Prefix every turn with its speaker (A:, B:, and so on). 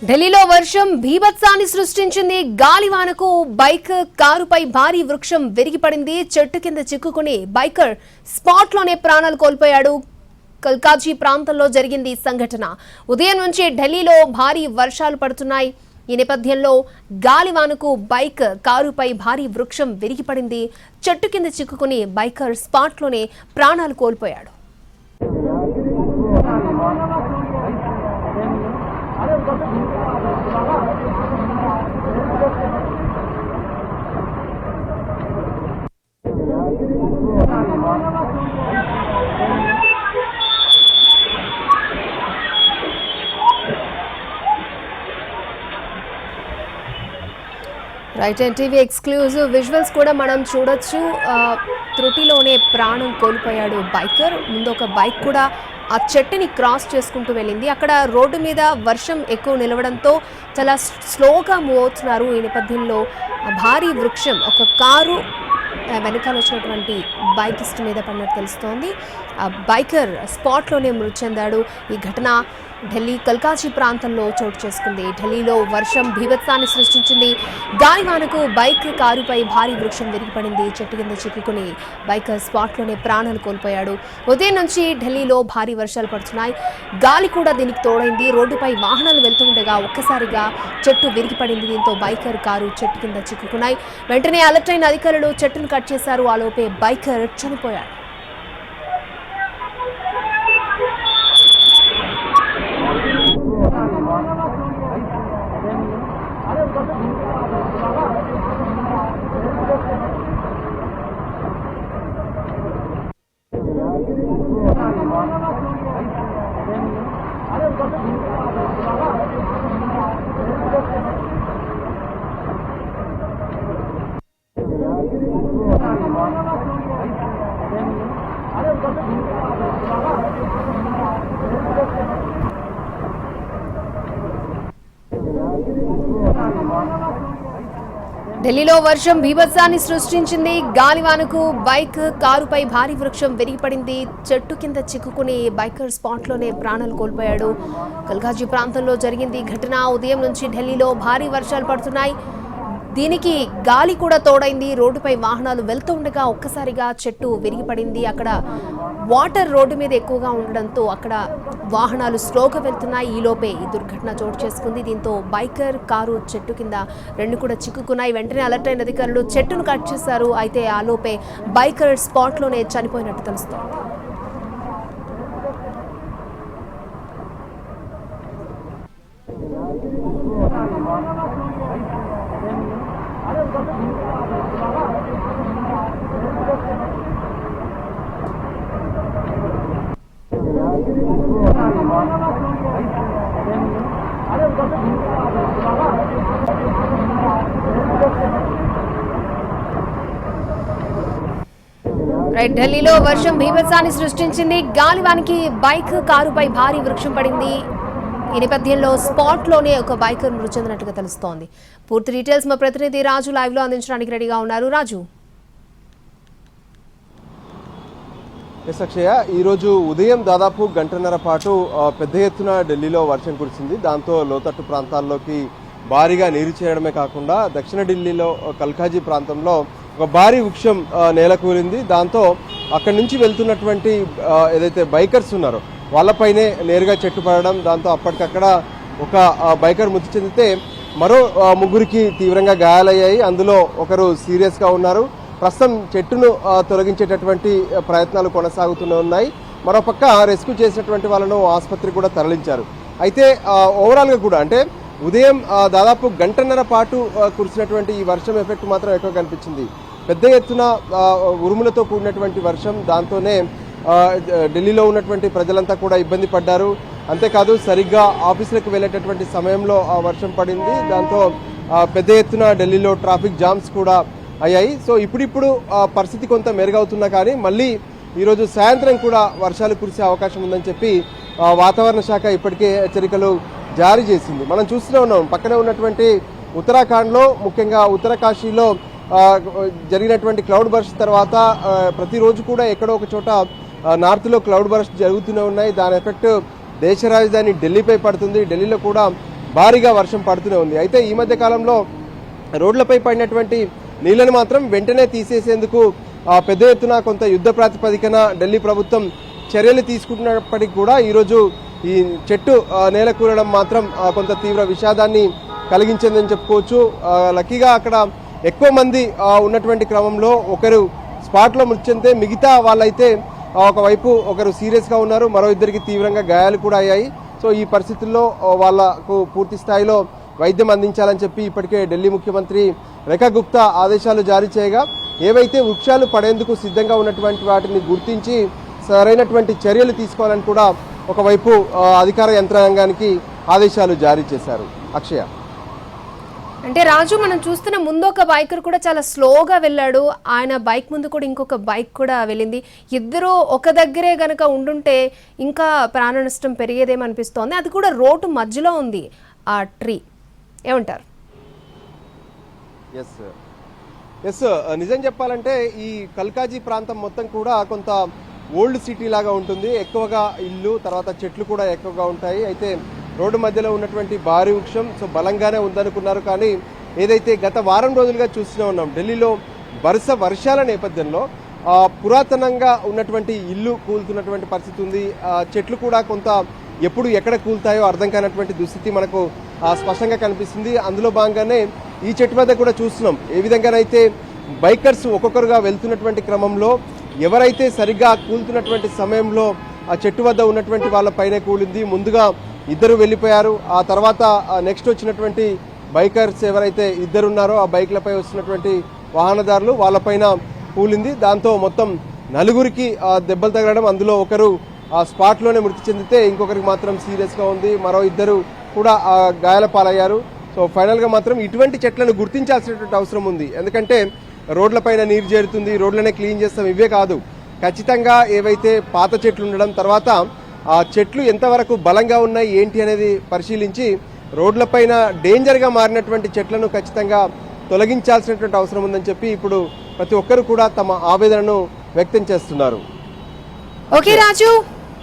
A: ఢిల్లీలో వర్షం భీభత్సాన్ని సృష్టించింది. గాలివానకు బైక్ కారుపై భారీ వృక్షం విరిగిపడింది. చెట్టు కింద చిక్కుకుని బైకర్ స్పాట్లోనే ప్రాణాలు కోల్పోయాడు. కల్కాజీ ప్రాంతంలో జరిగింది సంఘటన. ఉదయం నుంచి ఢిల్లీలో భారీ వర్షాలు పడుతున్నాయి. ఈ నేపథ్యంలో గాలివానకు బైక్ కారుపై భారీ వృక్షం విరిగిపడింది. చెట్టు కింద చిక్కుకుని బైకర్ స్పాట్లోనే ప్రాణాలు కోల్పోయాడు. రైట్ ఎన్టీవీ ఎక్స్క్లూజివ్ విజువల్స్ కూడా మనం చూడొచ్చు. త్రుటిలోనే ప్రాణం కోల్పోయాడు బైకర్. ముందు ఒక బైక్ కూడా ఆ చెట్టుని క్రాస్ చేసుకుంటూ వెళ్ళింది. అక్కడ రోడ్డు మీద వర్షం ఎక్కువ నిలవడంతో చాలా స్లోగా మూవ్ అవుతున్నారు. ఈ నేపథ్యంలో భారీ వృక్షం ఒక కారు వెనకాల వచ్చినటువంటి బైకిస్ట్ మీద పడినట్టు తెలుస్తోంది. ఆ బైకర్ స్పాట్లోనే మృతి చెందాడు. ఈ ఘటన ఢిల్లీ కల్కాజీ ప్రాంతంలో చోటు చేసుకుంది. ఢిల్లీలో వర్షం భీభత్సాన్ని సృష్టించింది. గాలివానకు బైక్ కారుపై భారీ వృక్షం విరిగిపడింది. చెట్టు కింద చిక్కుకుని బైకర్ స్పాట్లోనే ప్రాణాలు కోల్పోయాడు. ఉదయం నుంచి ఢిల్లీలో భారీ వర్షాలు పడుతున్నాయి. గాలి కూడా దీనికి తోడైంది. రోడ్డుపై వాహనాలు వెళ్తుండగా ఒక్కసారిగా చెట్టు విరిగిపడింది. దీంతో బైకర్ కారు చెట్టు కింద చిక్కుకున్నాయి. వెంటనే అలర్ట్ అయిన అధికారులు చెట్టును కట్ చేశారు. ఆలోపే బైకర్ చనిపోయాడు. ఢిల్లీలో వర్షం భీభత్సాన్ని సృష్టించింది. గాలివానకు బైక్ కారుపై భారీ వృక్షం విరిగిపడింది. చెట్టు కింద చిక్కుకుని బైకర్ స్పాట్లోనే ప్రాణాలు కోల్పోయాడు. కల్కాజీ ప్రాంతంలో జరిగింది ఘటన. ఉదయం నుంచి ఢిల్లీలో భారీ వర్షాలు పడుతున్నాయి. దీనికి గాలి కూడా తోడైంది. రోడ్డుపై వాహనాలు వెళ్తూ ఉండగా ఒక్కసారిగా చెట్టు విరిగిపడింది. అక్కడ వాటర్ రోడ్డు మీద ఎక్కువగా ఉండడంతో అక్కడ వాహనాలు స్లోగా వెళ్తున్నాయి. ఈలోపే ఈ దుర్ఘటన చోటు చేసుకుంది. దీంతో బైకర్ కారు చెట్టు కింద రెండు కూడా చిక్కుకున్నాయి. వెంటనే అలర్ట్ అయిన అధికారులు చెట్టును కట్ చేశారు. అయితే ఆలోపే బైకర్ స్పాట్లోనే చనిపోయినట్టు తెలుస్తోంది. రైట్ ఢిల్లీలో వర్షం భీభత్సాన్ని సృష్టించింది. గాలివానికి బైక్ కారుపై భారీ వృక్షం పడింది. ఈ నేపథ్యంలో స్పాట్లోనే ఒక బైకర్ మృతి చెందినట్టుగా తెలుస్తోంది. పూర్తి డీటెయిల్స్ మా ప్రతినిధి రాజు లైవ్ లో అందించడానికి రెడీగా ఉన్నారు. రాజు,
B: అక్షయ, ఈరోజు ఉదయం దాదాపు గంటన్నర పాటు పెద్ద ఎత్తున ఢిల్లీలో వర్షం కురిసింది. దాంతో లోతట్టు ప్రాంతాల్లోకి భారీగా నీరు చేరడమే కాకుండా దక్షిణ ఢిల్లీలో కల్కాజీ ప్రాంతంలో ఒక భారీ వృక్షం నేలకూరింది. దాంతో అక్కడి నుంచి వెళ్తున్నటువంటి ఏదైతే బైకర్స్ ఉన్నారో వాళ్ళపైనే నేరుగా చెట్టు పడడం, దాంతో అప్పటికక్కడ ఒక బైకర్ మృతి చెందితే మరో ముగ్గురికి తీవ్రంగా గాయాలయ్యాయి. అందులో ఒకరు సీరియస్గా ఉన్నారు. ప్రస్తుతం చెట్టును తొలగించేటటువంటి ప్రయత్నాలు కొనసాగుతూనే ఉన్నాయి. మరోపక్క రెస్క్యూ చేసినటువంటి వాళ్ళను ఆసుపత్రికి కూడా తరలించారు. అయితే ఓవరాల్గా కూడా అంటే ఉదయం దాదాపు గంటన్నర పాటు కురిసినటువంటి ఈ వర్షం ఎఫెక్ట్ మాత్రం ఎక్కువ కనిపించింది. పెద్ద ఎత్తున ఉరుములతో కూడినటువంటి వర్షం, దాంతోనే ఢిల్లీలో ఉన్నటువంటి ప్రజలంతా కూడా ఇబ్బంది పడ్డారు. అంతేకాదు సరిగ్గా ఆఫీసులకు వెళ్ళేటటువంటి సమయంలో ఆ వర్షం పడింది. దాంతో పెద్ద ఎత్తున ఢిల్లీలో ట్రాఫిక్ జామ్స్ కూడా అయ్యాయి. సో ఇప్పుడిప్పుడు పరిస్థితి కొంత మెరుగవుతున్నా కానీ మళ్ళీ ఈరోజు సాయంత్రం కూడా వర్షాలు కురిసే అవకాశం ఉందని చెప్పి వాతావరణ శాఖ ఇప్పటికే హెచ్చరికలు జారీ చేసింది. మనం చూస్తూనే ఉన్నాం, పక్కనే ఉన్నటువంటి ఉత్తరాఖండ్లో ముఖ్యంగా ఉత్తరకాశీలో జరిగినటువంటి క్లౌడ్ బర్స్ట్ తర్వాత ప్రతిరోజు కూడా ఎక్కడో ఒక చోట నార్త్లో క్లౌడ్ బర్స్ట్ జరుగుతూనే ఉన్నాయి. దాని ఎఫెక్ట్ దేశ రాజధాని ఢిల్లీపై పడుతుంది. ఢిల్లీలో కూడా భారీగా వర్షం పడుతూనే ఉంది. అయితే ఈ మధ్య కాలంలో రోడ్లపై పడినటువంటి నీళ్లను మాత్రం వెంటనే తీసేసేందుకు పెద్ద ఎత్తున కొంత యుద్ధ ప్రాతిపదికన ఢిల్లీ ప్రభుత్వం చర్యలు తీసుకుంటున్నప్పటికీ కూడా ఈరోజు ఈ చెట్టు నేల కూలడం మాత్రం కొంత తీవ్ర విషాదాన్ని కలిగించిందని చెప్పుకోవచ్చు. లక్కీగా అక్కడ ఎక్కువ మంది ఉన్నటువంటి క్రమంలో ఒకరు స్పాట్లో మృతి చెందితే మిగతా వాళ్ళైతే ఒకవైపు ఒకరు సీరియస్గా ఉన్నారు, మరో ఇద్దరికి తీవ్రంగా గాయాలు కూడా అయ్యాయి. సో ఈ పరిస్థితుల్లో వాళ్లకు పూర్తి స్థాయిలో వైద్యం అందించాలని చెప్పి ఇప్పటికే ఢిల్లీ ముఖ్యమంత్రి రేఖా గుప్తా ఆదేశాలు జారీ చేయగా ఏవైతే వృక్షాలు పడేందుకు సిద్ధంగా ఉన్నటువంటి వాటిని గుర్తించి సరైనటువంటి చర్యలు తీసుకోవాలని కూడా ఒకవైపు అధికార యంత్రాంగానికి ఆదేశాలు జారీ చేశారు. అక్షయ,
A: అంటే రాజు మనం చూస్తున్న ముందు ఒక బైకర్ కూడా చాలా స్లోగా వెళ్ళాడు, ఆయన బైక్ ముందు కూడా ఇంకొక బైక్ కూడా వెళ్ళింది. ఇద్దరు ఒక దగ్గరే గనక ఉండుంటే ఇంకా ప్రాణ నష్టం పెరిగేదేమనిపిస్తోంది. అది కూడా రోడ్డు మధ్యలో ఉంది ఆ ట్రీ. ఏమంటారు?
B: ఎస్ నిజం చెప్పాలంటే ఈ కల్కాజీ ప్రాంతం మొత్తం కూడా కొంత ఓల్డ్ సిటీ లాగా ఉంటుంది. ఎక్కువగా ఇల్లు, తర్వాత చెట్లు కూడా ఎక్కువగా ఉంటాయి. అయితే రోడ్డు మధ్యలో ఉన్నటువంటి భారీ వృక్షం సో బలంగానే ఉందనుకున్నారు, కానీ ఏదైతే గత వారం రోజులుగా చూస్తూనే ఉన్నాం ఢిల్లీలో వరుస వర్షాల నేపథ్యంలో పురాతనంగా ఉన్నటువంటి ఇల్లు కూలుతున్నటువంటి పరిస్థితి ఉంది. చెట్లు కూడా కొంత ఎప్పుడు ఎక్కడ కూలుతాయో అర్థం కానటువంటి దుస్థితి మనకు స్పష్టంగా కనిపిస్తుంది. అందులో భాగంగానే ఈ చెట్టు వద్ద కూడా చూస్తున్నాం ఏ విధంగానైతే బైకర్స్ ఒక్కొక్కరుగా వెళ్తున్నటువంటి క్రమంలో ఎవరైతే సరిగ్గా కూలుతున్నటువంటి సమయంలో ఆ చెట్టు వద్ద ఉన్నటువంటి వాళ్ళ పైన కూలింది. ముందుగా ఇద్దరు వెళ్ళిపోయారు, ఆ తర్వాత నెక్స్ట్ వచ్చినటువంటి బైకర్స్ ఎవరైతే ఇద్దరున్నారో ఆ బైక్లపై వస్తున్నటువంటి వాహనదారులు వాళ్ళపైన కూలింది. దాంతో మొత్తం నలుగురికి దెబ్బలు తగలడం, అందులో ఒకరు ఆ స్పాట్లోనే మృతి చెందితే ఇంకొకరికి మాత్రం సీరియస్గా ఉంది, మరో ఇద్దరు కూడా గాయాల పాలయ్యారు. సో ఫైనల్గా మాత్రం ఇటువంటి చెట్లను గుర్తించాల్సినటువంటి అవసరం ఉంది. ఎందుకంటే రోడ్లపైన నీరు చేరుతుంది, రోడ్లనే క్లీన్ చేస్తాం, ఇవే కాదు ఖచ్చితంగా ఏవైతే పాత చెట్లు ఉండడం, తర్వాత ఆ చెట్లు ఎంతవరకు బలంగా ఉన్నాయి ఏంటి అనేది పరిశీలించి రోడ్లపైన డేంజర్గా మారినటువంటి చెట్లను ఖచ్చితంగా తొలగించాల్సినటువంటి అవసరం ఉందని చెప్పి ఇప్పుడు ప్రతి ఒక్కరు కూడా తమ ఆవేదనను వ్యక్తం చేస్తున్నారు.
A: ఓకే రాజు.